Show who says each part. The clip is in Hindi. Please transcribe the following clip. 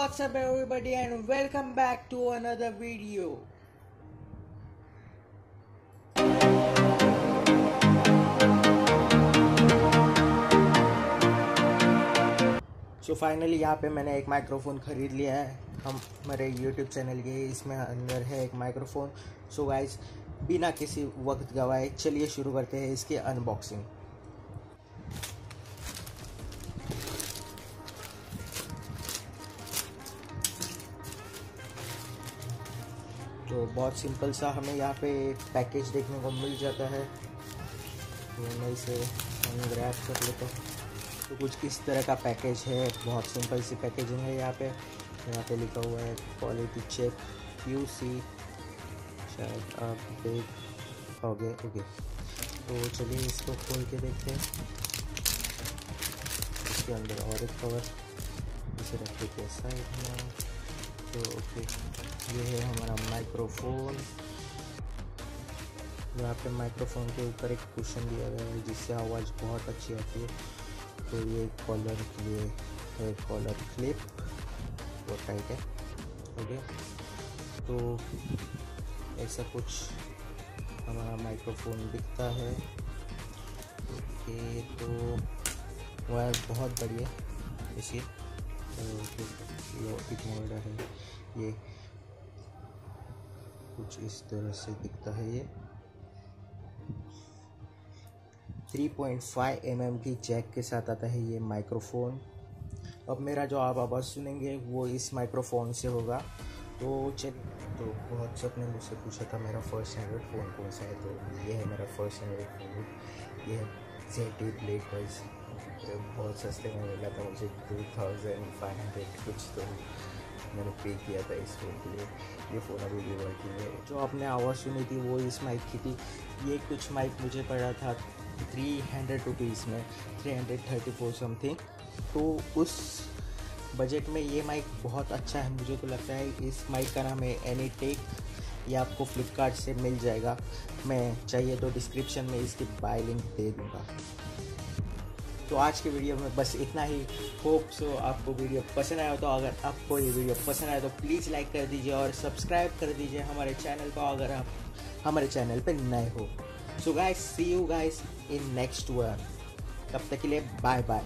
Speaker 1: What's up everybody and welcome back to another video. So finally यहाँ पे मैंने एक माइक्रोफोन ख़रीद लिया है हमारे YouTube चैनल के। इसमें अंदर है एक माइक्रोफोन। सो गाइस बिना किसी वक्त गवाए चलिए शुरू करते हैं इसकी अनबॉक्सिंग। तो बहुत सिंपल सा हमें यहाँ पे पैकेज देखने को मिल जाता है। तो मैं इसे अनरैप कर लेता हूँ। तो कुछ इस तरह का पैकेज है, बहुत सिंपल सी पैकेजिंग है। यहाँ पे लिखा हुआ है क्वालिटी चेक QC, शायद आप देख पाओगे। ओके, तो चलिए इसको खोल के देखते हैं। इसके अंदर और एक कवर, इसे रख देते हैं साइड में। तो ओके, ये है हमारा माइक्रोफोन। यहाँ पे माइक्रोफोन के ऊपर एक कुशन दिया गया है जिससे आवाज़ बहुत अच्छी आती है। तो ये कॉलर के लिए है, कॉलर क्लिप वो टाइट है। ओके, तो ऐसा कुछ हमारा माइक्रोफोन दिखता है। ओके, तो वायर बहुत बढ़िया इसकी। तो मोड है, ये कुछ इस तरह से दिखता है। ये 3.5 mm की जैक के साथ आता है ये माइक्रोफोन। अब मेरा जो आप आवाज़ सुनेंगे वो इस माइक्रोफोन से होगा। तो बहुत सबने मुझसे पूछा था मेरा फर्स्ट एंड्रॉइड फ़ोन कौन सा है। तो ये है मेरा फर्स्ट एंड्रॉइड फ़ोन। ये है ZT ब्लेड वाइज। बहुत सस्ते में मिला था मुझे, 2500 कुछ। तो मैंने पे किया था इस फ़ोन के लिए। ये फ़ोन अभी भी वर्किंग है। जो आपने आवाज़ सुनी थी वो इस माइक की थी। ये कुछ माइक मुझे पड़ा था 300 रुपीज़ में, 334 समथिंग। तो उस बजट में ये माइक बहुत अच्छा है। मुझे तो लगता है इस माइक का नाम है एनीटेक। ये आपको फ्लिपकार्ट से मिल जाएगा। मैं चाहिए तो डिस्क्रिप्शन में इसकी बाय लिंक दे दूँगा। तो आज के वीडियो में बस इतना ही। होप सो आपको वीडियो पसंद आया हो। तो अगर आपको ये वीडियो पसंद आया तो प्लीज़ लाइक कर दीजिए और सब्सक्राइब कर दीजिए हमारे चैनल को अगर आप हमारे चैनल पे नए हो। So guys, see you guys in next one. तब तक के लिए बाय बाय।